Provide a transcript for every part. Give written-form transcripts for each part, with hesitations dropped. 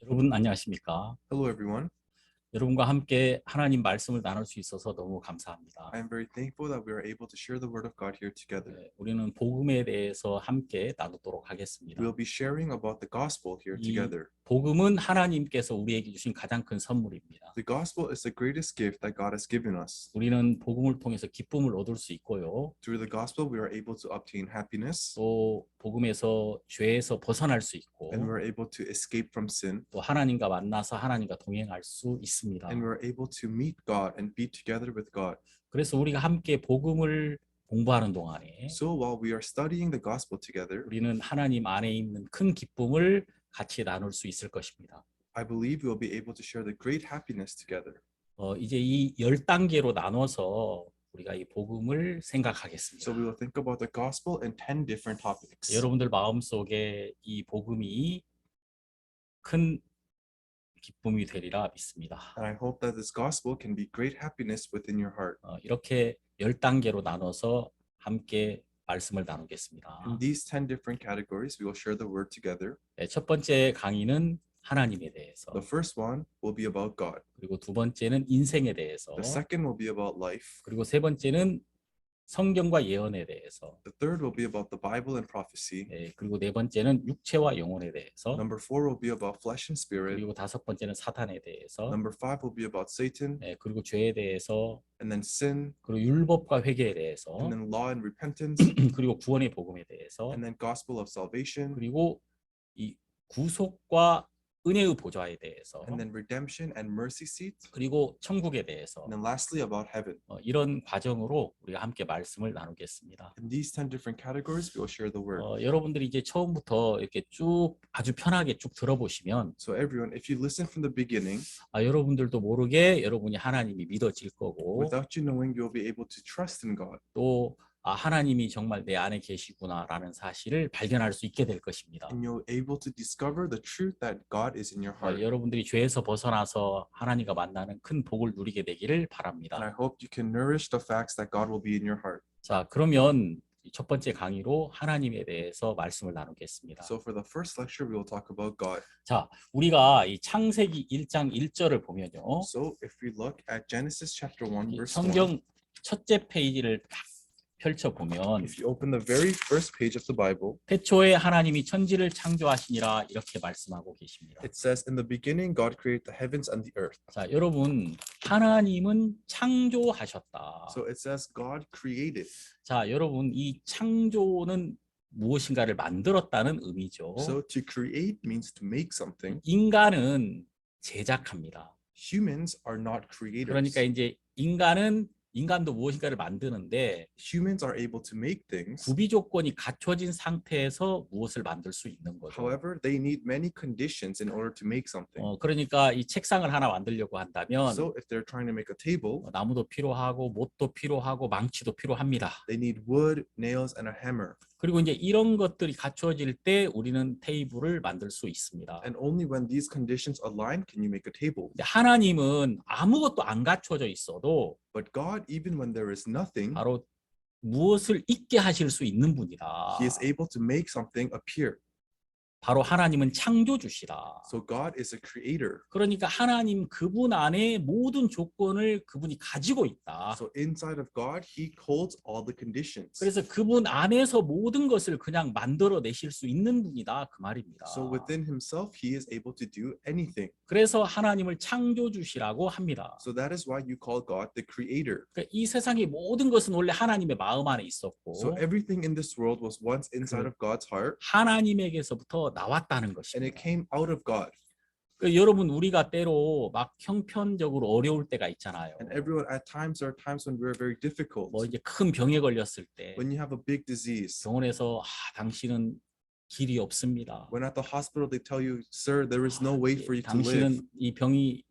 여러분 안녕하십니까? Hello, everyone. 여러분과 함께 하나님 말씀을 나눌 수 있어서 너무 감사합니다. I am very thankful that we are able to share the Word of God here together. 우리는 복음에 대해서 함께 나누도록 하겠습니다. We'll be sharing about the gospel here 이 together. 복음은 하나님께서 우리에게 주신 가장 큰 선물입니다. The gospel is the greatest gift that God has given us. 우리는 복음을 통해서 기쁨을 얻을 수 있고요. Through the gospel, we are able to obtain happiness, 또 복음에서 죄에서 벗어날 수 있고 and we're able to escape from sin, 또 하나님과 만나서 하나님과 동행할 수 있습니다. and we're able to meet God and be together with God. 그래서 우리가 함께 복음을 공부하는 동안에 So while we are studying the gospel together, 우리는 하나님 안에 있는 큰 기쁨을 같이 나눌 수 있을 것입니다. I believe we'll be able to share the great happiness together. 이제 이 10단계로 나눠서 우리가 이 복음을 생각하겠습니다. So we will think about the gospel in 10 different topics. 여러분들 마음속에 이 복음이 큰 기쁨이 되리라 믿습니다. And I hope that this gospel can be great happiness within your heart. 이렇게 10단계로 나눠서 함께 말씀을 나누겠습니다. In these 10 different categories, we will share the word together. 네, 첫 번째 강의는 하나님에 대해서, The first one will be about God. 그리고 두 번째는 인생에 대해서, The second will be about life. 그리고 세 번째는 성경과 예언에 대해서, The third will be about the Bible and prophecy. 네, 그리고 네 번째는 육체와 영혼에 대해서, Number 4 will be about flesh and spirit. 그리고 다섯 번째는 사탄에 대해서, Number 5 will be about Satan, 네, 그리고 죄에 대해서, and then sin, 그리고 율법과 회개에 대해서, and then law and repentance, 그리고 구원의 복음에 대해서, and then gospel of salvation, 그리고 이 구속과 은혜의 보좌에 대해서, and then redemption and mercy seat, 그리고 천국에 대해서, and then lastly about heaven. 이런 과정으로 우리가 함께 말씀을 나누겠습니다. In these 10 different categories, we will share the word. 여러분들이 이제 처음부터 이렇게 쭉 아주 편하게 쭉 들어보시면 So everyone, if you listen from the beginning, 여러분들도 모르게 여러분이 하나님이 믿어질 거고 without you knowing, you'll be able to trust in God. 또 하나님이 정말 내 안에 계시구나라는 사실을 발견할 수 있게 될 것입니다. And you're able to discover the truth that God is in your heart. 여러분들이 죄에서 벗어나서 하나님과 만나는 큰 복을 누리게 되기를 And I 바랍니다. hope you can nourish the facts that God will be in your heart. 자, 그러면 첫 번째 강의로 하나님에 대해서 말씀을 나누겠습니다. So for the first lecture, we will talk about God. 자, 우리가 이 창세기 1장 1절을 보면요. So if we look at Genesis chapter 1, 이 verse 1, 성경 첫째 페이지를 딱 펼쳐보면 if you open the very first page of the Bible, 태초에 하나님이 천지를 창조하시니라 이렇게 말씀하고 계십니다. it says, in the beginning, God created the heavens and the earth. 자, 여러분, 하나님은 창조하셨다. So it says God created. 자, 여러분, 이 창조는 무엇인가를 만들었다는 의미죠. So to create means to make something. 인간은 제작합니다. Humans are not creators. 그러니까 이제 인간도 무엇인가를 만드는데 Humans are able to make things. 구비 조건이 갖춰진 상태에서 무엇을 만들 수 있는 거죠. However, they need many conditions in order to make something. 그러니까 이 책상을 하나 만들려고 한다면 So if they're trying to make a table, 나무도 필요하고 못도 필요하고 망치도 필요합니다. they need wood, nails, and a hammer. 그리고 이제 이런 것들이 갖춰질 때 우리는 테이블을 만들 수 있습니다. And only when these conditions align can you make a table. 근데 하나님은 아무것도 안 갖춰져 있어도 But God, even when there is nothing, 바로 무엇을 있게 하실 수 있는 분이다. He is able to make something appear. 바로 하나님은 창조주시다. So God is a creator. 그러니까 하나님 그분 안에 모든 조건을 그분이 가지고 있다. So inside of God, He holds all the conditions. 그래서 그분 안에서 모든 것을 그냥 만들어내실 수 있는 분이다 그 말입니다. So within Himself, He is able to do anything. 그래서 하나님을 창조주시라고 합니다. So that is why you call God the creator. 그러니까 이 세상의 모든 것은 원래 하나님의 마음 안에 있었고 So everything in this world was once inside of God's heart, 하나님에게서부터 나왔다는 and 것입니다. it came out of God. 여러분 우리가 때로 막 형편적으로 어려울 때가 있잖아요. And everyone, at times, there are times when we're very difficult. 뭐 이제 큰 병에 걸렸을 때 When you have a big disease, 병원에서 당신은 길이 없습니다. when at the hospital they tell you, sir, there is no way for you to live. 당신은 이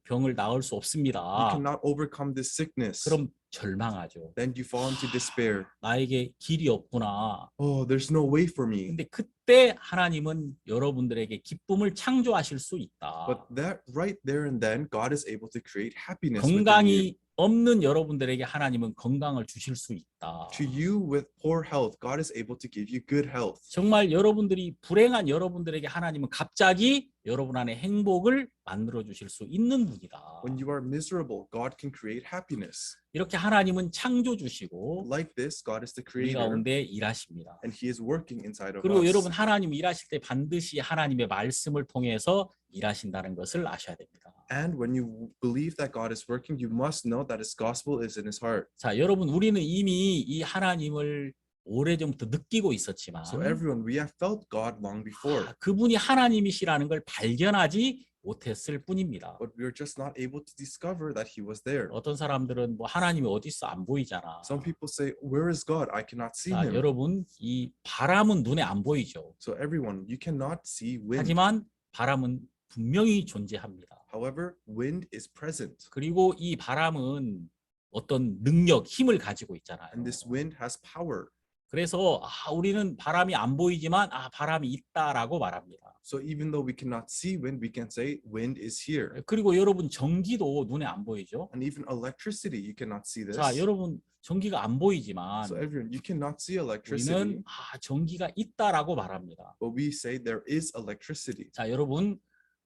병을 나을 수 You 없습니다. cannot overcome this sickness. 그럼 절망하죠. Then you fall into despair. 나에게 길이 없구나. Oh, there's no way for me. 근데 그때 하나님은 여러분들에게 기쁨을 창조하실 수 있다. But that right there and then, God is able to create happiness within you. 건강이 없는 여러분들에게 하나님은 건강을 주실 수 있다. To you with poor health, God is able to give you good health. 정말 여러분들이 불행한 여러분들에게 하나님은 갑자기 여러분 안에 행복을 만들어 주실 수 있는 분이다. When you are miserable, God can create happiness. 이렇게 하나님은 창조주시고 Like this, God is the 우리 creator, 가운데 일하십니다. and He is working inside of 그리고 us. 여러분 하나님 일하실 때 반드시 하나님의 말씀을 통해서 일하신다는 것을 아셔야 됩니다. And when you believe that God is working, you must know that His gospel is in His heart. 자, 여러분 우리는 이미 이 하나님을 오래전부터 느끼고 있었지만 So everyone, we have felt God long before, 그분이 하나님이시라는 걸 발견하지 못했을 뿐입니다. but we are just not able to discover that He was there. 어떤 사람들은 뭐 하나님이 어디 있어 안 보이잖아. Some people say, "Where is God? I cannot see 자, Him." 여러분 이 바람은 눈에 안 보이죠. So everyone, you cannot see wind. 하지만 바람은 분명히 존재합니다. However, wind is present, 그리고 이 바람은 어떤 능력, 힘을 가지고 있잖아요. and this wind has power. 그래서 우리는 바람이 안 보이지만 바람이 있다라고 말합니다. So even though we cannot see wind, we can say wind is here. 그리고 여러분 전기도 눈에 안 보이죠. And even electricity, you cannot see this. 자, 여러분 전기가 안 보이지만 So everyone, you cannot see electricity, 우리는 전기가 있다라고 말합니다. but we say there is electricity. 자, 여러분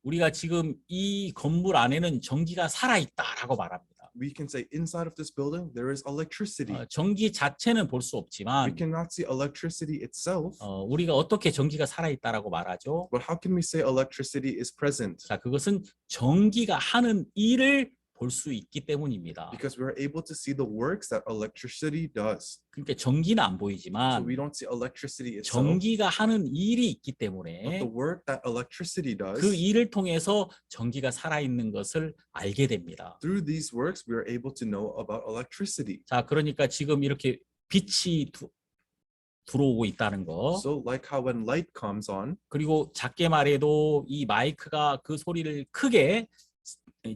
우리가 지금 이 건물 안에는 전기가 살아 있다라고 말합니다. We can say inside of this building there is electricity. 전기 자체는 볼 수 We 없지만 cannot see electricity itself, 우리가 어떻게 전기가 살아 있다라고 말하죠? but how can we say electricity is present? 자, 그것은 전기가 하는 일을 볼 수 있기 때문입니다. Because we're able to see the works that electricity does. 그러니까 전기는 안 So 보이지만 we don't see electricity itself, 전기가 하는 일이 있기 but 때문에 the work that electricity does, 그 일을 통해서 전기가 살아있는 것을 알게 됩니다. through these works we are able to know about electricity. 자, 그러니까 지금 이렇게 빛이 들어오고 있다는 거, So like how when light comes on, 그리고 작게 말해도 이 마이크가 그 소리를 크게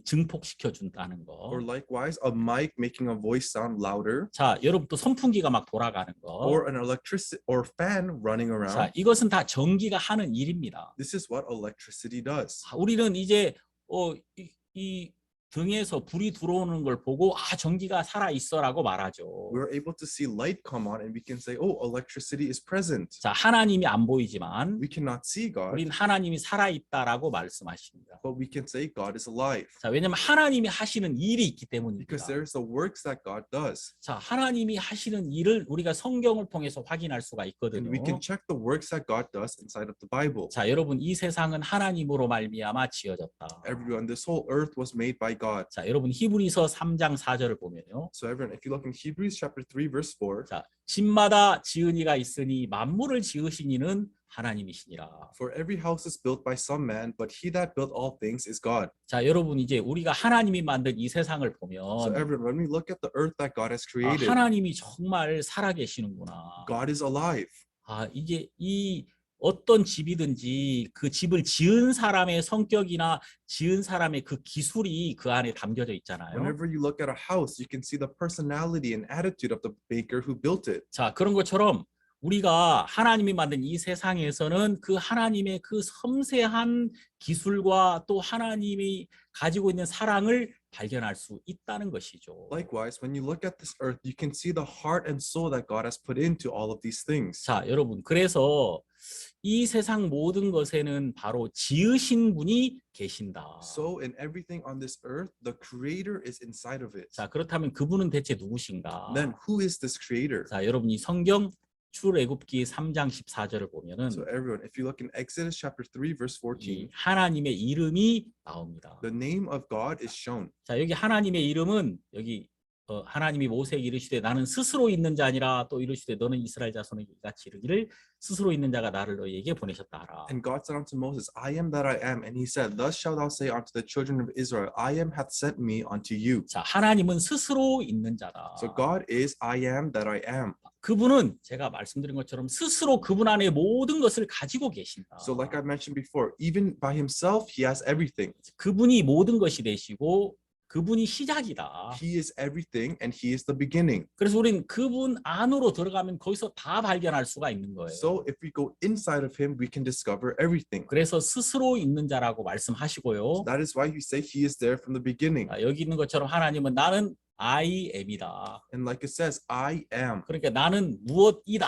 증폭시켜 준다는 거. or likewise a mic making a voice sound louder, 자, 여러분 또 선풍기가 막 돌아가는 거. or an electricity or fan running 자, around. 이것은 다 전기가 하는 일입니다. This is what electricity does. 우리는 이제 이 등에서 불이 들어오는 걸 보고 전기가 살아 있어라고 말하죠. We're able to see light come on and we can say, oh, electricity is present. 자, 하나님이 안 보이지만 We cannot see God, 우린 하나님이 살아 있다라고 말씀하십니다. but we can say God is alive. 자, 왜냐면 하나님이 하시는 일이 있기 때문입니다. Because there's the works that God does. 자, 하나님이 하시는 일을 우리가 성경을 통해서 확인할 수가 And 있거든요. we can check the works that God does inside of the Bible. 자, 여러분 이 세상은 하나님으로 말미암아 지어졌다. Everyone, this whole earth was made by God. 자, 여러분 히브리서 3장 4절을 보면요. So everyone, if you look in Hebrews chapter 3 verse 4, 자, 집마다 지은 이가 있으니 만물을 지으신 이는 하나님이시니라. for every house is built by some man, but he that built all things is God. 자, 여러분 이제 우리가 하나님이 만든 이 세상을 So 보면 everyone, when we look at the earth that God has created, 하나님이 정말 살아계시는구나. God is alive. 이게 이 어떤 집이든지 그 집을 지은 사람의 성격이나 지은 사람의 그 기술이 그 안에 담겨져 있잖아요. Whenever you look at a house, you can see the personality and attitude of the maker who built it. 자, 그런 것처럼 우리가 하나님이 만든 이 세상에서는 그 하나님의 그 섬세한 기술과 또 하나님이 가지고 있는 사랑을 발견할 수 있다는 것이죠. Likewise, when you look at this earth, you can see the heart and soul that God has put into all of these things. 자, 여러분, 그래서 이 세상 모든 것에는 바로 지으신 분이 계신다. So in everything on this earth, the creator is inside of it. 자, 그렇다면 그분은 대체 누구신가? Then who is this creator? 자, 여러분 이 성경 출애굽기 3장 14절을 보면은 So everyone, if you look in Exodus chapter 3 verse 14, 이 하나님의 이름이 나옵니다. the name of God is shown. 자, 여기 하나님의 이름은 여기 하나님이 모세에게 이르시되 나는 스스로 있는 자 아니라 또 이르시되 너는 이스라엘 자손에게 이같이 이르기를 스스로 있는 자가 나를 너희에게 보내셨다 하라. And God said unto Moses, I am that I am. And he said, Thus shalt thou say unto the children of Israel, I am hath sent me unto you. 자, 하나님은 스스로 있는 자다. So God is I am that I am. 그분은 제가 말씀드린 것처럼 스스로 그분 안에 모든 것을 가지고 계신다. So like I mentioned before, even by himself, he has everything. 그분이 모든 것이 되시고 그분이 시작이다. He is everything and he is the beginning. 그래서 우리는 그분 안으로 들어가면 거기서 다 발견할 수가 있는 거예요. So if we go inside of him, we can discover everything. 그래서 스스로 있는 자라고 말씀하시고요. That is why you say he is there from the beginning. 여기 있는 것처럼 하나님은 나는 I am이다. And like it says, I am. 그러니까 나는 무엇이다.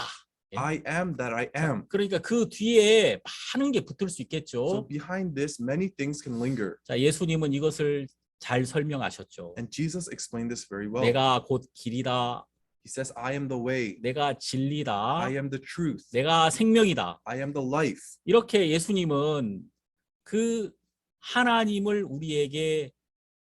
I am that I am. 그러니까 그 뒤에 많은 게 붙을 수 So 있겠죠. behind this, many things can linger. 자, 예수님은 이것을 잘 설명하셨죠. And Jesus explained this very well. 내가 곧 길이다. He says, I am the way. 내가 진리다. I am the truth. 내가 생명이다. I am the life. 이렇게 예수님은 그 하나님을 우리에게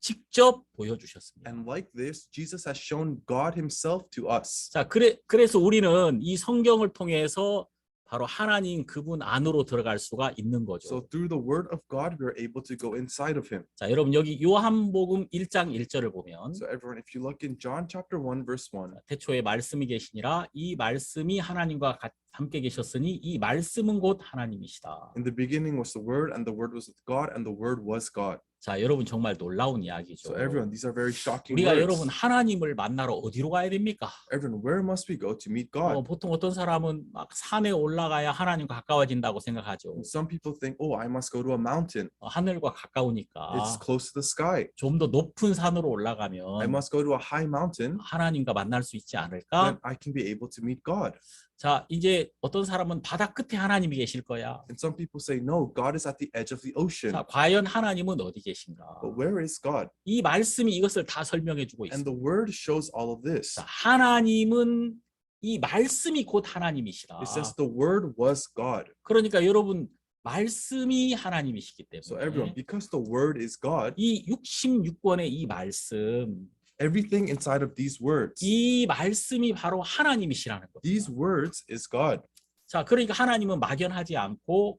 직접 보여주셨습니다. And like this, Jesus has shown God himself to us. 자, 그래서 우리는 이 성경을 통해서 바로 하나님 그분 안으로 들어갈 수가 있는 거죠. So through the word of God, we are able to go inside of him. 자, 여러분 여기 요한복음 1장 1절을 보면 So everyone, if you look in John chapter 1, verse 1, 태초에 말씀이 계시니라 이 말씀이 하나님과 함께 계셨으니 이 말씀은 곧 하나님이시다. in the beginning was the word, and the word was with God, and the word was God. 자, 여러분 정말 놀라운 이야기죠. So everyone, these are very shocking 우리가 words. 여러분 하나님을 만나러 어디로 가야 됩니까? Everyone, where must we go to meet God? 보통 어떤 사람은 막 산에 올라가야 하나님과 가까워진다고 생각하죠. Some people think, oh, I must go to a mountain. 하늘과 가까우니까 It's close to the sky. 좀 더 높은 산으로 I 올라가면 must go to a high mountain. 하나님과 만날 수 있지 Then 않을까? I can be able to meet God. 자, 이제 어떤 사람은 바다 끝에 하나님이 계실 거야. And some people say, no, God is at the edge of the ocean. 자, 과연 하나님은 어디 계신가? But where is God? 이 말씀이 이것을 다 설명해 주고 And 있습니다. the word shows all of this. 자, 하나님은 이 말씀이 곧 하나님이시다. It says the word was God. 그러니까 여러분 말씀이 하나님이시기 So everyone, 때문에 because the word is God, 이 66권의 이 말씀, everything inside of these words, 이 말씀이 바로 하나님이시라는 these 겁니다. words is God. 자, 그러니까 하나님은 막연하지 않고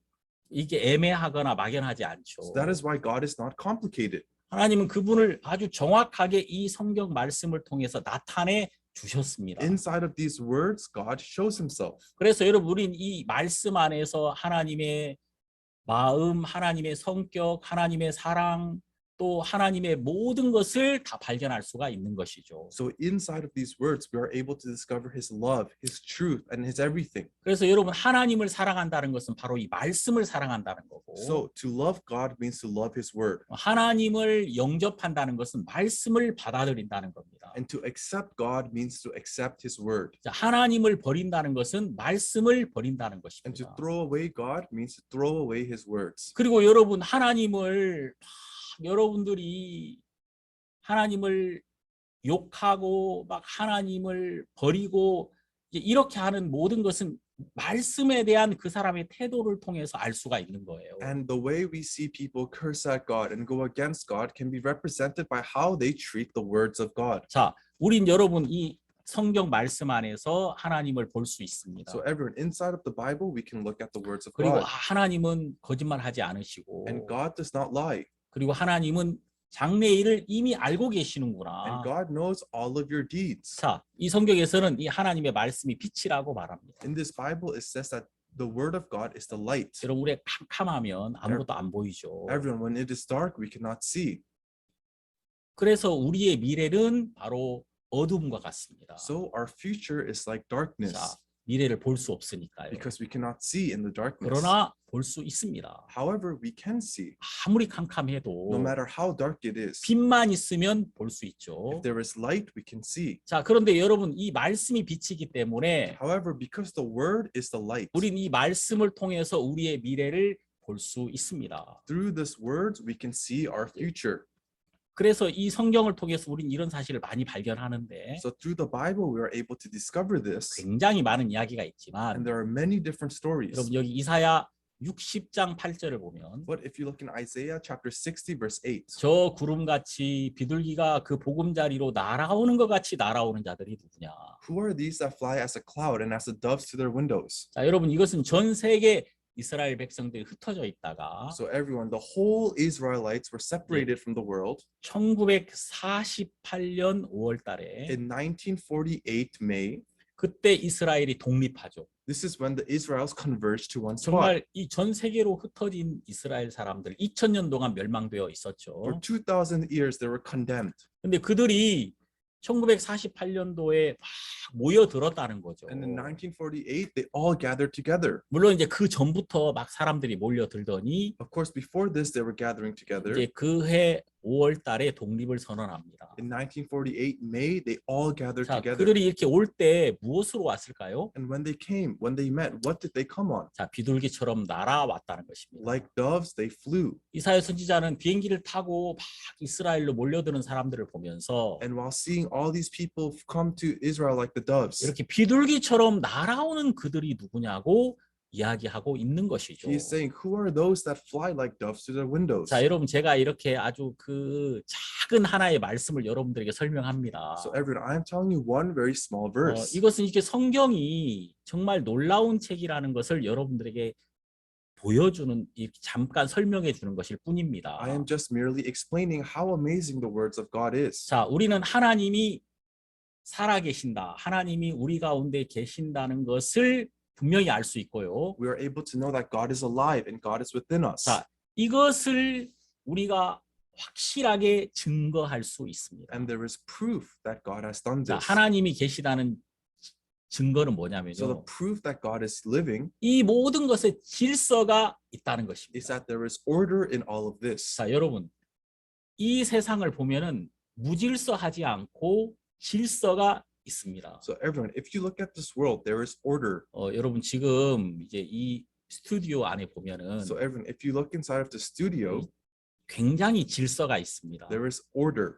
이게 애매하거나 막연하지 않죠. So that is why God is not complicated. 하나님은 그분을 아주 정확하게 이 성경 말씀을 통해서 나타내 주셨습니다. Inside of these words, God shows himself. 그래서 여러분 우린 이 말씀 안에서 하나님의 마음, 하나님의 성격, 하나님의 사랑, 또 하나님의 모든 것을 다 발견할 수가 있는 것이죠. So inside of these words, we are able to discover his love, his truth, and his everything. 그래서 여러분 하나님을 사랑한다는 것은 바로 이 말씀을 사랑한다는 거고 So to love God means to love his word. 하나님을 영접한다는 것은 말씀을 받아들인다는 겁니다. And to accept God means to accept his word. 자, 하나님을 버린다는 것은 말씀을 버린다는 And to 것입니다. throw away God means to throw away his words. 그리고 여러분 하나님을 여러분들이 하나님을 욕하고 막 하나님을 버리고 이렇게 하는 모든 것은 말씀에 대한 그 사람의 태도를 통해서 알 수가 있는 거예요. And the way we see people curse at God and go against God can be represented by how they treat the words of God. 자, 우린 여러분 이 성경 말씀 안에서 하나님을 볼 수 있습니다. So everyone, inside of the Bible, we can look at the words of 그리고 God. 하나님은 거짓말하지 않으시고 And God does not lie. 그리고 하나님은 장래일을 이미 알고 And 계시는구나. God knows all of your deeds. 자, 이 성경에서는 이 하나님의 말씀이 빛이라고 말합니다. In this Bible, it says that the word of God is the light. 여러분 우리가 캄캄하면 아무것도 안 보이죠. Everyone, when it is dark, we cannot see. 그래서 우리의 미래는 바로 어둠과 같습니다. So our future is like darkness 자, 미래를 볼 수 없으니까요. because we cannot see in the darkness. 그러나 볼 수 있습니다. However, we can see. 아무리 캄캄해도 No matter how dark it is. 빛만 있으면 볼 수 있죠. If there is light, we can see. 자, 그런데 여러분 이 말씀이 빛이기 때문에 However, because the word is the light, 우린 이 말씀을 통해서 우리의 미래를 볼 수 있습니다. through this word, we can see our future. 그래서 이 성경을 통해서 우린 이런 사실을 많이 발견하는데 So through the Bible, we are able to discover this. 굉장히 많은 이야기가 And 있지만 there are many different stories. 여러분 여기 이사야 60장 8절을 보면 But if you look in Isaiah chapter 60, verse 8, 저 구름같이 비둘기가 그 보금자리로 날아오는 것 같이 날아오는 자들이 누구냐. who are these that fly as a cloud and as the doves to their windows? 자, 여러분 이것은 전 세계 이스라엘 백성들이 흩어져 있다가 So everyone, the whole Israelites were separated from the world 1948년 5월 달에 in 1948 May. 그때 이스라엘이 독립하죠. This is when the Israels converged to one spot. 정말 이 전 세계로 흩어진 이스라엘 사람들 2000년 동안 멸망되어 있었죠. For 2,000 years, they were condemned. 근데 그들이 1948년도에 막 모여들었다는 거죠. And in 1948, they all gathered together. 물론 이제 그 전부터 막 사람들이 몰려들더니 Of course, before this, they were gathering together. 이제 그해 5월 달에 독립을 선언합니다. In 1948 May, they all gathered 자, together. 그들이 이렇게 올 때 무엇으로 왔을까요? And when they came, when they met, what did they come on? 자, 비둘기처럼 날아왔다는 것입니다. Like doves, they flew. 이사야 선지자는 비행기를 타고 막 이스라엘로 몰려드는 사람들을 보면서 And while seeing all these people come to Israel like the doves, 이렇게 비둘기처럼 날아오는 그들이 누구냐고 이야기하고 있는 것이죠. he is saying, who are those that fly like doves to their windows? 자, 여러분 제가 이렇게 아주 그 작은 하나의 말씀을 여러분들에게 설명합니다. So everyone, I am telling you one very small verse. 이것은 이게 성경이 정말 놀라운 책이라는 것을 여러분들에게 보여주는 잠깐 설명해 주는 것일 뿐입니다. I am just merely explaining how amazing the words of God is. 자, 우리는 하나님이 살아계신다. 하나님이 우리 가운데 계신다는 것을 분명히 알 수 있고요. We are able to know that God is alive and God is within us. 자, 이것을 우리가 확실하게 증거할 수 있습니다. And there is proof that God has done 자, this. 하나님이 계시다는 증거는 So the 뭐냐면요. proof that God is living 이 모든 것에 질서가 있다는 is 것입니다. that there is order in all of this. 자, 여러분, 이 세상을 보면은 무질서하지 않고 질서가 있습니다. So everyone, if you look at this world, there is order. 여러분 지금 이제 이 스튜디오 안에 보면은 So everyone, if you look inside of the studio, 굉장히 질서가 있습니다. there is order.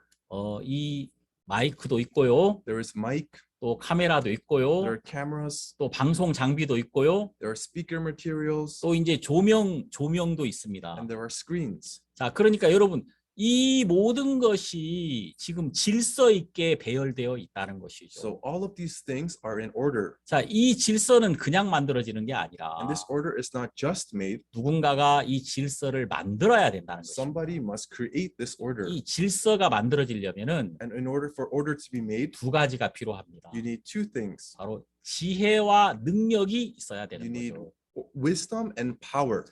이 마이크도 있고요, There is mic, 또 카메라도 there 있고요, are cameras, 또 방송 장비도 있고요, there are speaker materials, 또 이제 조명도 있습니다. and there are screens. 자, 그러니까 여러분 이 모든 것이 지금 질서 있게 배열되어 있다는 것이죠. So all of these things are in order. 자, 이 질서는 그냥 만들어지는 게 아니라 And this order is not just made. 누군가가 이 질서를 만들어야 된다는 것입니다. Somebody must create this order. 이 질서가 만들어지려면은 And in order for order to be made, 두 가지가 필요합니다. you need two things. 바로 지혜와 능력이 있어야 You 되는 need 거죠. wisdom and power.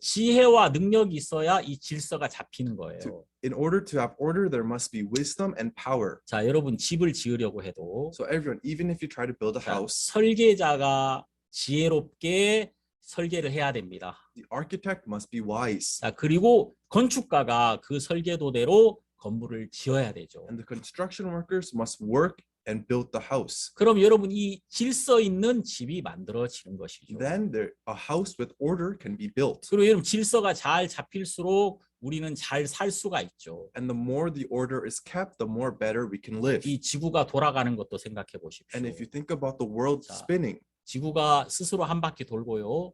지혜와 능력이 있어야 이 질서가 잡히는 거예요. In order to have order, there must be wisdom and power. 자, 여러분 집을 지으려고 해도 So everyone, even if you try to build a 자, house, 설계자가 지혜롭게 설계를 해야 됩니다. the architect must be wise. 자, 그리고 건축가가 그 설계도대로 건물을 지어야 되죠. And the construction workers must work and build the house. 그럼 여러분 이 질서 있는 집이 만들어지는 것이죠. Then a house with order can be built. 그리고 여러분 질서가 잘 잡힐수록 우리는 잘 살 수가 있죠. And the more the order is kept, the more better we can live. 이 지구가 돌아가는 것도 생각해 보십시오. And if you think about the world 자, spinning, 지구가 스스로 한 바퀴 돌고요.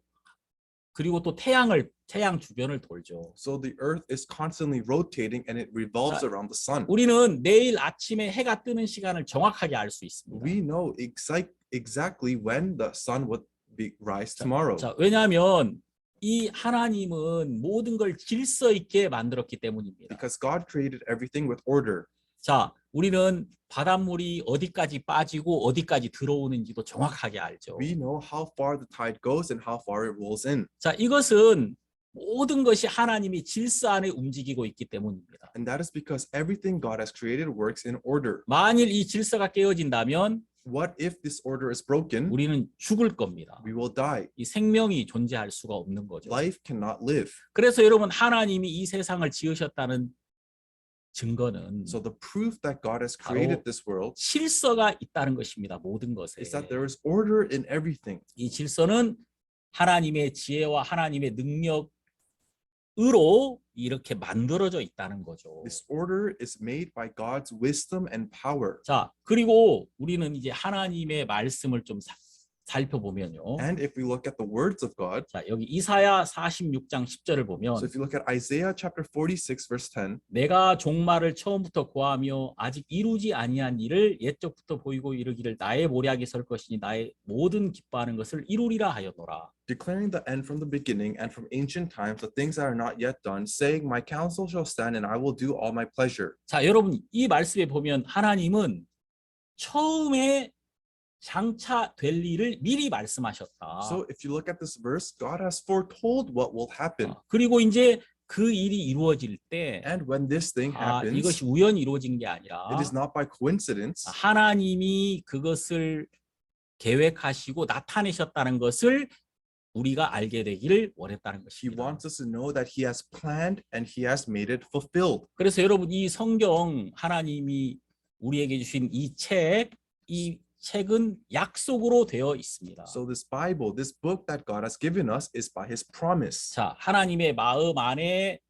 그리고 또 태양 주변을 돌죠. so the earth is constantly rotating and it revolves 자, around the sun. 우리는 내일 아침에 해가 뜨는 시간을 정확하게 알 수 있습니다. We know exactly when the sun would rise tomorrow. 자, 왜냐하면 이 하나님은 모든 걸 질서 있게 만들었기 때문입니다. Because God created everything with order. 자, 우리는 바닷물이 어디까지 빠지고 어디까지 들어오는지도 정확하게 알죠. We know how far the tide goes and how far it rolls in. 자, 이것은 모든 것이 하나님이 질서 안에 움직이고 있기 때문입니다. And that is because everything God has created works in order. 만일 이 질서가 깨어진다면 What if this order is broken? 우리는 죽을 겁니다. We will die. 이 생명이 존재할 수가 없는 거죠. Life cannot live. 그래서 여러분 하나님이 이 세상을 지으셨다는 증거는 So the proof that God has created 바로 this world 질서가 있다는 것입니다. 모든 것에. is that there is order in everything. 이 질서는 하나님의 지혜와 하나님의 능력으로 이렇게 만들어져 있다는 거죠. This order is made by God's wisdom and power. 자, 그리고 우리는 이제 하나님의 말씀을 좀 살펴보면요. And if we look at the words of God, 자, 여기 이사야 46장 10절을 보면 so if you look at Isaiah chapter 46 verse 10, 내가 종말을 처음부터 고하며 아직 이루지 아니한 일을 옛적부터 보이고 이르기를 나의 모략이 설 것이니 나의 모든 기뻐하는 것을 이루리라 하였노라. declaring the end from the beginning and from ancient times the things that are not yet done, saying, My counsel shall stand and I will do all my pleasure. 자, 여러분 이 말씀에 보면 하나님은 처음에 장차 될 일을 미리 말씀하셨다. So if you look at this verse, God has foretold what will happen. 그리고 이제 그 일이 이루어질 때 And when this thing happens, 이것이 우연히 이루어진 게 아니라 it is not by coincidence. 하나님이 그것을 계획하시고 나타내셨다는 것을 우리가 알게 되기를 원했다는 He 것입니다. wants us to know that he has planned and he has made it fulfilled. 그래서 여러분 이 성경 하나님이 우리에게 주신 이 책은 약속으로 되어 있습니다. So this Bible, this book that God has given us is by his promise. 자, 하나님의 마음 안에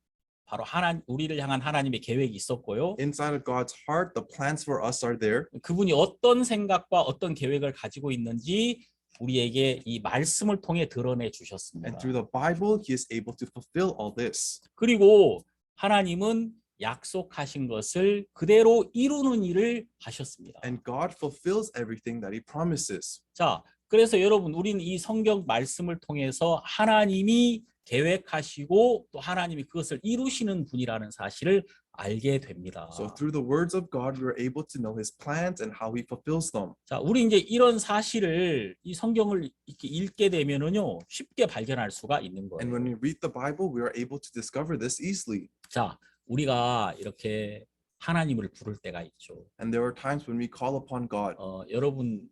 바로 우리를 향한 하나님의 계획이 있었고요. Inside of God's heart, the plans for us are there. 그분이 어떤 생각과 어떤 계획을 가지고 있는지 우리에게 이 말씀을 통해 드러내 주셨습니다. And through the Bible, he is able to fulfill all this. 그리고 하나님은 약속하신 것을 그대로 이루는 일을 하셨습니다. And God fulfills everything that he promises. 자, 그래서 여러분 우리는 이 성경 말씀을 통해서 하나님이 계획하시고 또 하나님이 그것을 이루시는 분이라는 사실을 알게 됩니다. So through the words of God, we are able to know his plans and how he fulfills them. 자, 우리 이제 이런 사실을 이 성경을 이렇게 읽게 되면은요 쉽게 발견할 수가 있는 And when 거예요. we read the Bible, we are able to discover this easily. 자, 우리가 이렇게 하나님을 부를 때가 있죠. And there are times when we call upon God. 여러분,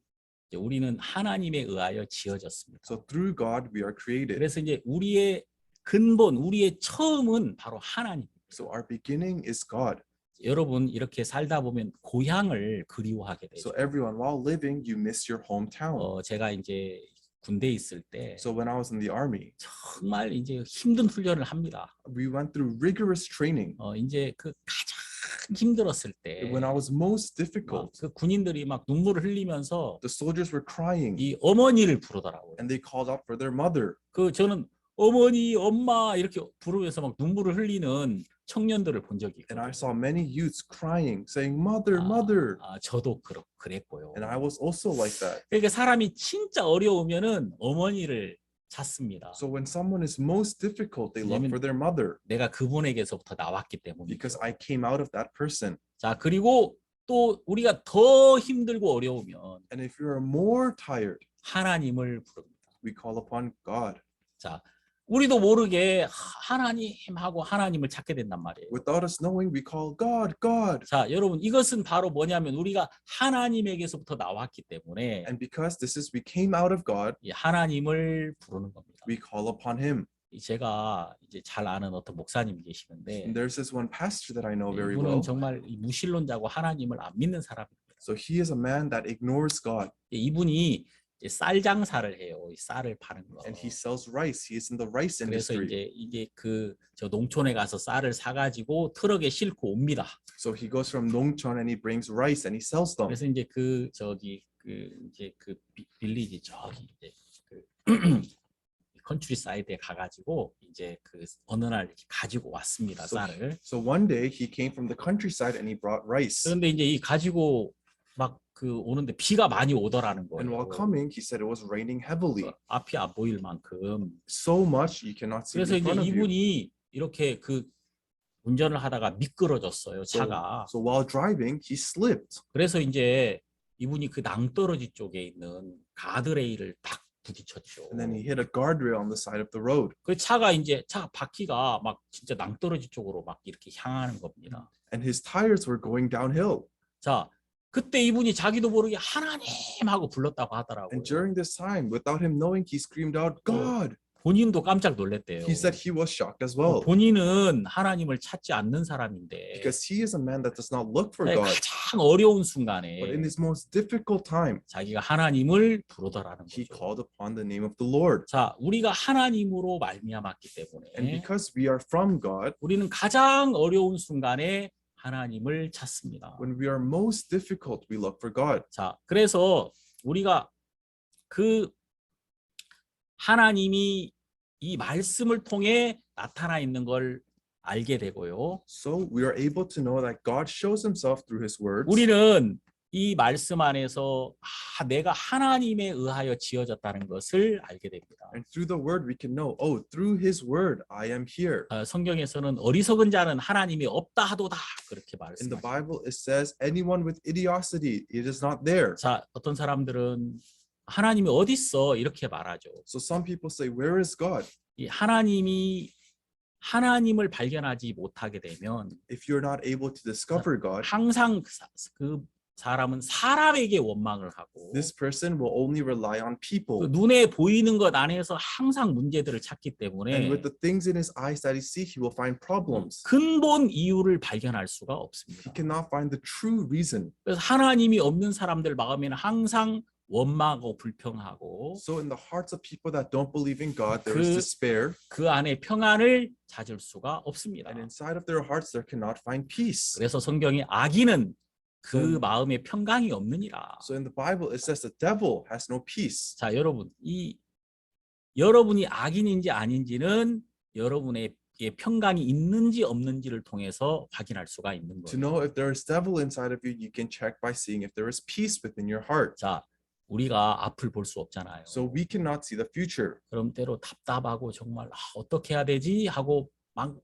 이제 우리는 하나님에 의하여 지어졌습니다. So through God, we are created. 그래서 이제 우리의 근본, 우리의 처음은 바로 하나님. So our beginning is God. 여러분 이렇게 살다 보면 고향을 그리워하게 되죠. So everyone, while living, you miss your hometown. 제가 이제 군대에 있을 때 So when I was in the army, 정말 이제 힘든 훈련을 합니다. we went through rigorous training. 이제 그 가장 힘들었을 때 When I was most difficult, 그 군인들이 막 눈물을 흘리면서 the soldiers were crying 이 어머니를 부르더라고요. and they called out for their mother. 그 저는 어머니, 엄마 이렇게 부르면서 막 눈물을 흘리는 청년들을 본 적이 And I 있거든요. saw many youths crying, saying, Mother, Mother. 저도 그랬고요. And I was also like that. 그러니까 사람이 진짜 어려우면은 어머니를 찾습니다. So when someone is most difficult, they look 왜냐면 for their mother 내가 그분에게서부터 나왔기 때문이죠. because I came out of that person. 자, 그리고 또 우리가 더 힘들고 어려우면 And if you are more tired, 하나님을 부릅니다. we call upon God. 자, 우리도 모르게 하나님하고 하나님을 찾게 된단 말이에요. Without us knowing, we call God, God. 자, 여러분 이것은 바로 뭐냐면 우리가 하나님에게서부터 나왔기 때문에 And because this is, we came out of God, 이 하나님을 부르는 겁니다. we call upon him. 제가 이제 잘 아는 어떤 목사님이 계시는데 And there's this one pastor that I know very 이분은 well. 정말 이 무신론자고 하나님을 안 믿는 사람입니다. So he is a man that ignores God 이분이 이제 쌀 장사를 해요. 이 쌀을 파는 거. and he sells rice. He is in the rice 그래서 industry. 이제 저 농촌에 가서 쌀을 사가지고 트럭에 싣고 옵니다. So he goes from Nongcheon and he brings rice and he sells them. 그래서 이제 그 빌리지 저기 이제 그 컨트리 사이드에 가가지고 이제 그 어느 날 이렇게 가지고 왔습니다. 쌀을. So one day he came from the countryside and he brought rice. 그런데 이제 이 가지고 막 그 오는데 비가 많이 오더라는 And while 거예요. coming, he said it was raining heavily, 앞이 안 보일 만큼. so much you cannot see 그래서 in 이제 front of you. 이분이 이렇게 그 운전을 하다가 미끄러졌어요. 차가. So while driving, he slipped. 그래서 이제 이분이 그 낭떠러지 쪽에 있는 가드레일을 딱 부딪혔죠. And then he hit a guardrail on the side of the road. 그 차가 이제 차 바퀴가 막 진짜 낭떠러지 쪽으로 막 이렇게 향하는 겁니다. And his tires were going downhill. 자, 그때 이분이 자기도 모르게 하나님 하고 불렀다고 하더라고요. And during this time, without him knowing, he screamed out, God. 본인도 깜짝 놀랐대요. He said he was shocked as well. 본인은 하나님을 찾지 않는 사람인데 Because he is a man that does not look for God. 가장 어려운 순간에 But in his most difficult time, 자기가 하나님을 부르더라는 he 거죠. called upon the name of the Lord. 자, 우리가 하나님으로 말미암았기 때문에 And because we are from God, 우리는 가장 어려운 순간에 하나님을 찾습니다. when we are most difficult, we look for God. 자, 그래서 우리가 그 하나님이 이 말씀을 통해 나타나 있는 걸 알게 되고요. So we are able to know that God shows himself through his words. 우리는 이 말씀 안에서 내가 하나님에 의하여 지어졌다는 것을 알게 됩니다. And through the word, we can know, oh, through his word, I am here. 성경에서는 어리석은 자는 하나님이 없다 하도다 그렇게 In 말씀합니다. the Bible, it says, anyone with idiocy, it is not there. 자, 어떤 사람들은 하나님이 어디 있어 이렇게 말하죠. So some people say, where is God? 이 하나님을 발견하지 못하게 되면 If you're not able to discover God, 항상 그 사람은 사람에게 원망을 하고 This person will only rely on 그 people. 눈에 보이는 것 안에서 항상 문제들을 찾기 And 때문에 with the things in his eyes that he sees, he will find problems. 근본 이유를 발견할 수가 He 없습니다. cannot find the true reason. 그래서 하나님이 없는 사람들 마음에는 항상 원망하고 불평하고 So in the hearts of people that don't believe in God, there 그- is despair. 그 안에 평안을 찾을 수가 없습니다. And inside of their hearts, they cannot find peace. 그래서 성경에 악인은 그 음. 마음에 평강이 없느니라. So in the Bible, it says the devil has no peace. 자, 여러분, 여러분이 악인인지 아닌지는 여러분의 평강이 있는지 없는지를 통해서 확인할 수가 있는 To 거예요. know if there is devil inside of you, you can check by seeing if there is peace within your heart. 자, 우리가 앞을 볼 수 없잖아요. So we cannot see the future. 그럼 때로 답답하고 정말 어떻게 해야 되지 하고 막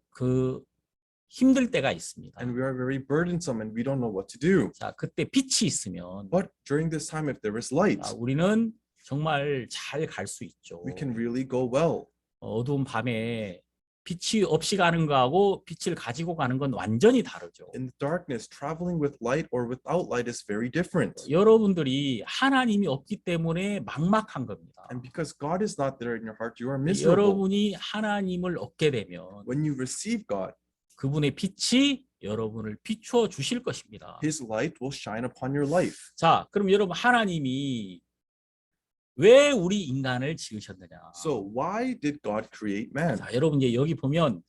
힘들 때가 있습니다. And we are very burdensome and we don't know what to do. 자, 그때 빛이 있으면 But during this time, if there is light, 우리는 정말 잘 갈 수 있죠. we can really go well. 어두운 밤에 빛이 없이 가는 거하고 빛을 가지고 가는 건 완전히 다르죠. In the darkness, traveling with light or without light is very different. 여러분들이 하나님이 없기 때문에 막막한 겁니다. And because God is not there in your heart, you are miserable. 여러분이 하나님을 얻게 되면 When you receive God, 그분의 빛이 여러분을 비추어 주실 것입니다. His light will shine upon your life. 자, 그럼 여러분 하나님이 왜 우리 인간을 지으셨느냐? So why did God create man? 자, 여러분 이제 여기 보면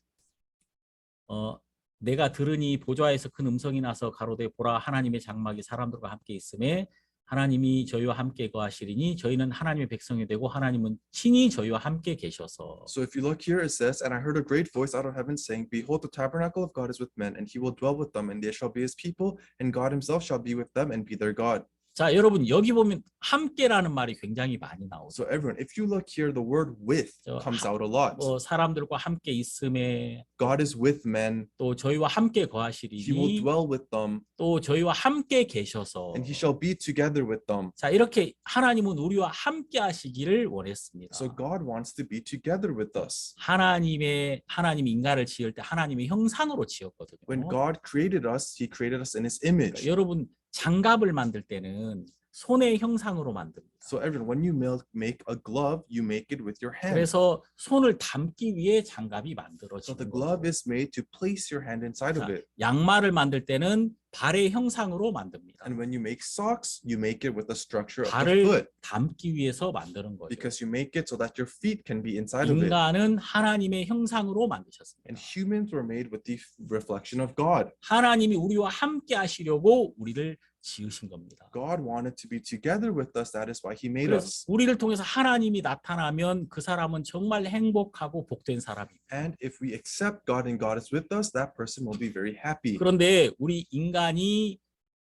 내가 들으니 보좌에서 큰 음성이 나서 가로되 보라 하나님의 장막이 사람들과 함께 있음에 하나님이 저희와 함께 거하시리니 저희는 하나님의 백성이 되고 하나님은 친히 저희와 함께 계셔서. So if you look here, it says, and I heard a great voice out of heaven saying, behold, the tabernacle of God is with men, and he will dwell with them, and they shall be his people, and God himself shall be with them and be their God. 자, 여러분 여기 보면 함께라는 말이 굉장히 많이 나오죠. So everyone, if you look here, the word with So, comes out a lot. 사람들과 함께 있음에 God is with men, 또 저희와 함께 he will 거하시리니 dwell with them, 또 저희와 함께 계셔서. and he shall be together with them. 자, 이렇게 하나님은 우리와 함께 하시기를 원했습니다. So God wants to be together with us. 하나님이 인간을 지을 때 하나님의 형상으로 지었거든요. When God created us, he created us in his image. 그러니까 여러분 장갑을 만들 때는 손의 형상으로 만듭니다. So everyone, when you make a glove, you make it with your hand. 그래서 손을 담기 위해 장갑이 So 만들어지는 the 거죠. glove is made to place your hand inside of 자, it. 양말을 만들 때는 발의 형상으로 만듭니다. And when you make socks, you make it with the structure of the 발을 foot 담기 위해서 만드는 거죠. because you make it so that your feet can be inside of it. 인간은 하나님의 형상으로 만드셨습니다. And humans were made with the reflection of God. 하나님이 우리와 함께 하시려고 우리를 지으신 겁니다. God wanted to be together with us. That is why he made 그래서 us. 우리를 통해서 하나님이 나타나면 그 사람은 정말 행복하고 복된 사람입니다. And if we accept God and God is with us, that person will be very happy. 그런데 우리 인간이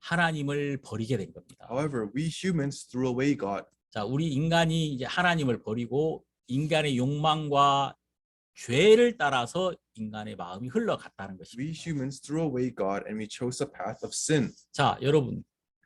하나님을 버리게 된 겁니다. However, we humans threw away God. 자, 우리 인간이 이제 하나님을 버리고 인간의 욕망과 죄를 따라서 인간의 마음이 흘러갔다는 것입니다. We humans threw away God and we chose a path of sin. 자, 여러분,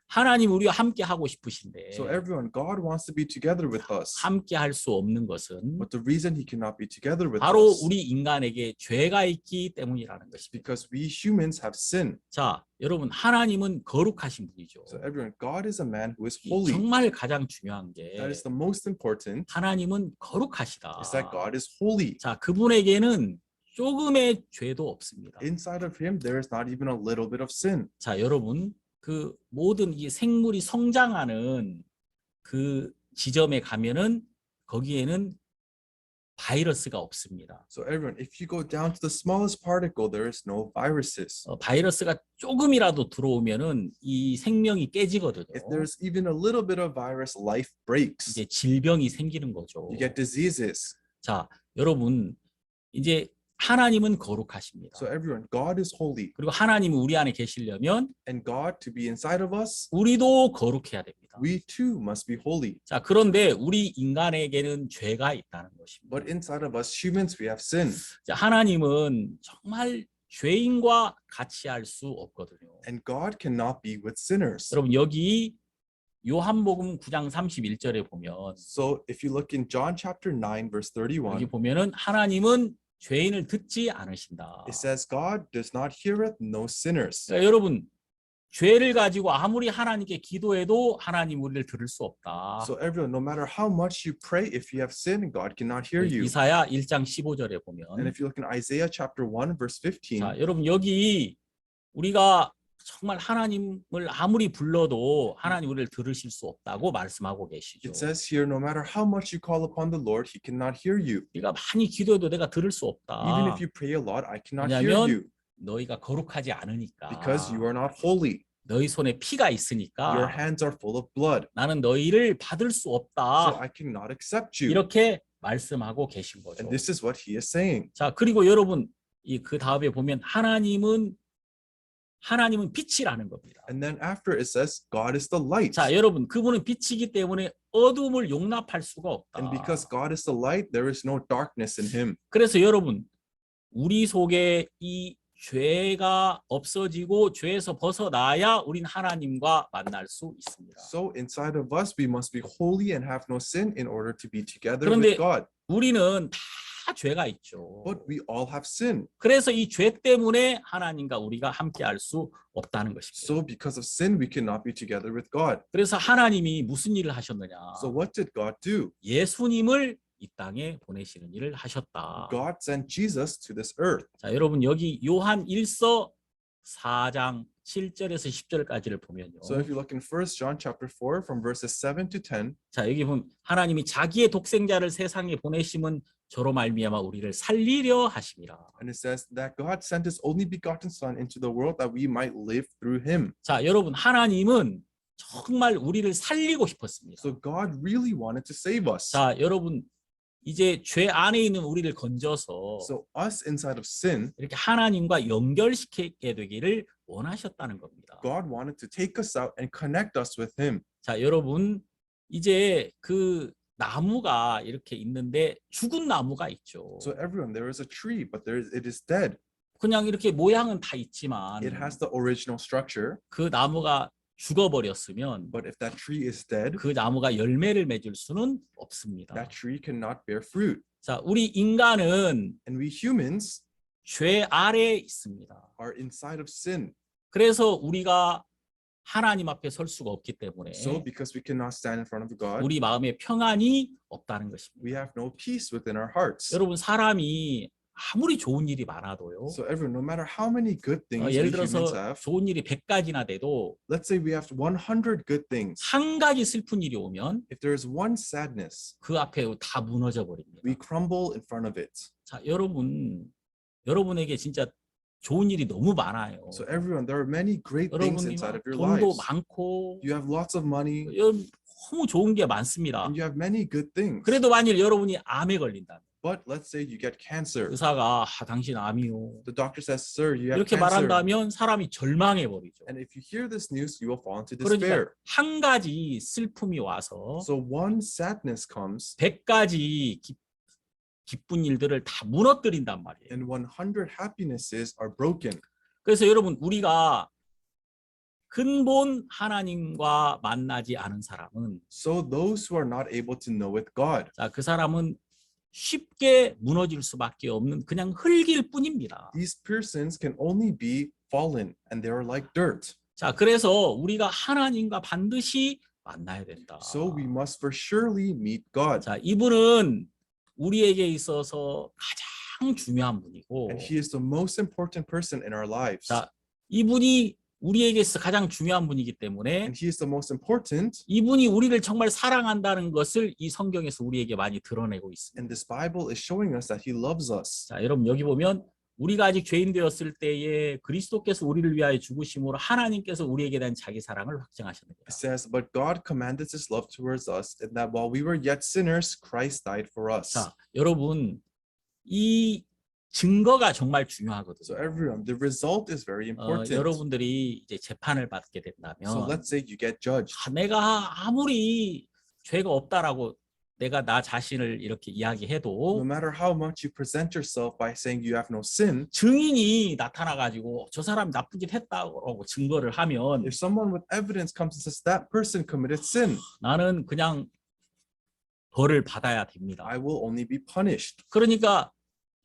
하나님 우리와 함께 하고 싶으신데 So everyone, God wants to be together with us. 함께 할 수 없는 것은 But the reason he cannot be together with 바로 us 우리 인간에게 죄가 있기 때문이라는 것입니다. because we humans have sin. 자, 여러분, 하나님은 거룩하신 분이죠. So everyone, God is a man who is holy. 정말 가장 중요한 게 That is the most important, 하나님은 거룩하시다. is that God is holy. 자, 그분에게는 조금의 죄도 없습니다. Inside of him, there is not even a little bit of sin. 자, 여러분, 그 모든 이 생물이 성장하는 그 지점에 가면은 거기에는 바이러스가 없습니다. So everyone, if you go down to the smallest particle, there is no viruses. 바이러스가 조금이라도 들어오면은 이 생명이 깨지거든요. If there's even a little bit of virus, life breaks. 이제 질병이 생기는 거죠. You get diseases. 자, 여러분, 이제 하나님은 거룩하십니다. So everyone, God is holy. 그리고 하나님이 우리 안에 계시려면 And God, to be inside of us, 우리도 거룩해야 됩니다. we too must be holy. 자, 그런데 우리 인간에게는 죄가 있다는 것입니다. But inside of us humans, we have sin. 자, 하나님은 정말 죄인과 같이 할 수 없거든요. And God cannot be with sinners. 여러분, 여기 요한복음 9장 31절에 보면 So if you look in John chapter 9, verse 여기 31, 보면은 하나님은 죄인을 듣지 않으신다. it says, God does not heareth no sinners. 그러니까 여러분, 죄를 가지고 아무리 하나님께 기도해도 하나님 우리를 들을 수 없다. So everyone, no matter how much you pray, if you have sinned, God cannot hear you. 이사야 1장 15절에 And 보면 if you look in Isaiah chapter 1, verse 15, 자, 여러분 여기 우리가 정말 하나님을 아무리 불러도 하나님 우리를 들으실 수 없다고 말씀하고 계시죠. it says here, no matter how much you call upon the Lord, He cannot hear you. 네가 많이 기도해도 내가 들을 수 없다. Even if you pray a lot, I cannot hear 왜냐하면 you 너희가 거룩하지 않으니까. because you are not holy. 너희 손에 피가 Your 있으니까 hands are full of blood. 나는 너희를 받을 수 So 없다. I cannot accept you. 이렇게 말씀하고 계신 거죠. And this is what He is saying. 자, 그리고 여러분 그 다음에 보면 하나님은 빛이라는 겁니다. And then after it says, God is the light. 자, 여러분 그분은 빛이기 때문에 어둠을 용납할 수가 없다. And because God is the light, there is no darkness in Him. 그래서 여러분 우리 속에 이 죄가 없어지고 죄에서 벗어나야 우린 하나님과 만날 수 있습니다. So inside of us, we must be holy and have no sin in order to be together 그런데 with God. 우리는 다 죄가 있죠. But we all have sin. 그래서 이 죄 때문에 하나님과 우리가 함께할 수 없다는 것입니다. So because of sin, we cannot be together with God. 그래서 하나님이 무슨 일을 하셨느냐? So what did God do? 예수님을 이 땅에 보내시는 일을 하셨다. God sent Jesus to this earth. 자, 여러분 여기 요한 1서 4장 7절에서 10절까지를 보면요. So if you look in 1 John chapter 4 from verses 7 to 10, 자, 여기 보면 하나님이 자기의 독생자를 세상에 보내심은 저로 말미암아 우리를 살리려 하심이라. and it says that God sent His only begotten Son into the world that we might live through Him. 자, 여러분 하나님은 정말 우리를 살리고 싶었습니다. So God really wanted to save us. 자, 여러분 이제 죄 안에 있는 우리를 건져서 So us inside of sin, 이렇게 하나님과 연결시키게 되기를 원하셨다는 겁니다. God wanted to take us out and connect us with Him. 자, 여러분 이제 그 나무가 이렇게 있는데 죽은 나무가 있죠. So everyone, there is a tree, but it is dead. 그냥 이렇게 모양은 다 있지만 It has the original structure, 그 나무가 죽어버렸으면 but if that tree is dead, 그 나무가 열매를 맺을 수는 없습니다. that tree cannot bear fruit. 자, 우리 인간은 And we humans 죄 아래에 있습니다. are inside of sin. 그래서 우리가 하나님 앞에 설 수가 없기 때문에 So because we cannot stand in front of God, 우리 마음에 평안이 없다는 것입니다. we have no peace within our hearts. 여러분 사람이 아무리 좋은 일이 많아도요. So everyone, no matter how many good things we 예를 humans 들어서 have, 좋은 일이 100가지나 돼도 let's say we have 100 good things. 한 가지 슬픈 일이 오면 If there is one sadness, 그 앞에 다 무너져 버립니다. we crumble in front of it. 자, 여러분에게 진짜 좋은 일이 너무 많아요. So everyone, there are many great things 여러분이 inside of your 돈도 lives. 많고 You have lots of money 너무 좋은 게 많습니다. and you have many good things. 그래도 만일 여러분이 암에 걸린다면 But let's say you get cancer. 의사가 당신 암이요. The doctor says, sir, you have 이렇게 cancer. 말한다면 사람이 절망해 버리죠. And if you hear this news, you will fall into 그러니까 despair. 한 가지 슬픔이 와서 So one sadness comes 100가지 기쁜 일들을 다 무너뜨린단 말이에요. and 100 happinesses are broken. 그래서 여러분 우리가 근본 하나님과 만나지 않은 사람은 So those who are not able to know with God, 자, 그 사람은 쉽게 무너질 수밖에 없는 그냥 흙일 뿐입니다. these persons can only be fallen and they are like dirt. 자, 그래서 우리가 하나님과 반드시 만나야 된다. So we must for surely meet God. 자, 이분은 우리에게 있어서 가장 중요한 분이고, And He is the most important person in our lives. 자, 이분이 우리에게 있어 가장 중요한 분이기 때문에 And He is the most important. 이분이 우리를 정말 사랑한다는 것을 이 성경에서 우리에게 많이 드러내고 있습니다. And this Bible is showing us that He loves us. 자, 여러분 여기 보면 우리가 아직 죄인 되었을 때에 그리스도께서 우리를 위하여 죽으심으로 하나님께서 우리에게 대한 자기 사랑을 확증하셨느니라. It says, but God commanded His love towards us, and that while we were yet sinners, Christ died for us. 자, 여러분 이 증거가 정말 중요하거든요. So everyone, the result is very important. 여러분들이 이제 재판을 받게 된다면 So let's say you get judged. 내가 아무리 죄가 없다라고 내가 나 자신을 이렇게 이야기해도 No matter how much you present yourself by saying you have no sin, 증인이 나타나가지고 저 사람이 나쁜 짓 했다고 증거를 하면 if someone with evidence comes and says that person committed sin, 나는 그냥 벌을 받아야 됩니다. I will only be punished. 그러니까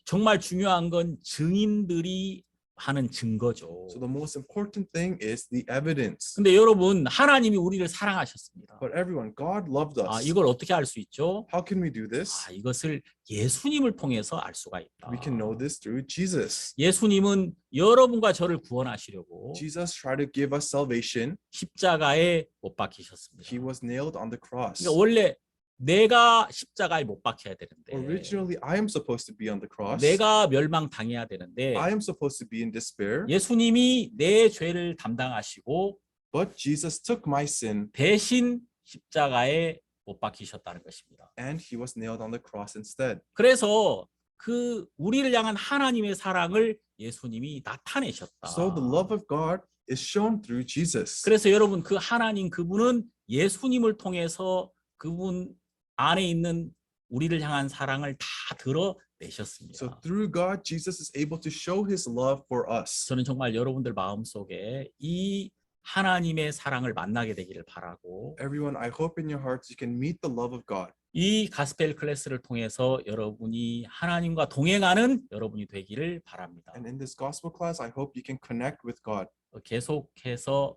정말 중요한 건 증인들이 하는 증거죠. So the most important thing is the evidence. 근데 여러분, 하나님이 우리를 사랑하셨습니다. But everyone, God loved us. 이걸 어떻게 알 수 있죠? How can we do this? 이것을 예수님을 통해서 알 수가 있다. We can know this through Jesus. 예수님은 여러분과 저를 구원하시려고 Jesus tried to give us salvation. 십자가에 못 박히셨습니다. He was nailed on the cross. 그러니까 원래 내가 십자가에 못 박혀야 되는데, Originally, I am supposed to be on the cross. 내가 멸망당해야 되는데, I am supposed to be in despair. 예수님이 내 죄를 담당하시고 But Jesus took my sin 대신 십자가에 못 박히셨다는 것입니다. and he was nailed on the cross instead. 그래서 그 우리를 향한 하나님의 사랑을 예수님이 나타내셨다. So the love of God is shown through Jesus. 그래서 여러분, 그 하나님, 그분은 예수님을 통해서 그분 안에 있는 우리를 향한 사랑을 다 드러내셨습니다. So through God, Jesus is able to show his love for us. 저는 정말 여러분들 마음속에 이 하나님의 사랑을 만나게 되기를 바라고, Everyone, I hope in your hearts you can meet the love of God. 이 가스펠 클래스를 통해서 여러분이 하나님과 동행하는 여러분이 되기를 바랍니다. And in this gospel class, I hope you can connect with God. 계속해서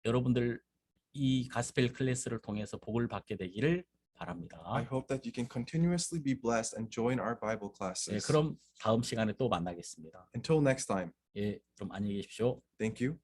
여러분들 이 가스펠 클래스를 통해서 복을 받게 되기를 바랍니다. I hope that you can continuously be blessed and join our Bible classes. 그럼 다음 시간에 또 만나겠습니다. Until next time, 그럼 안녕히 계십시오. thank you.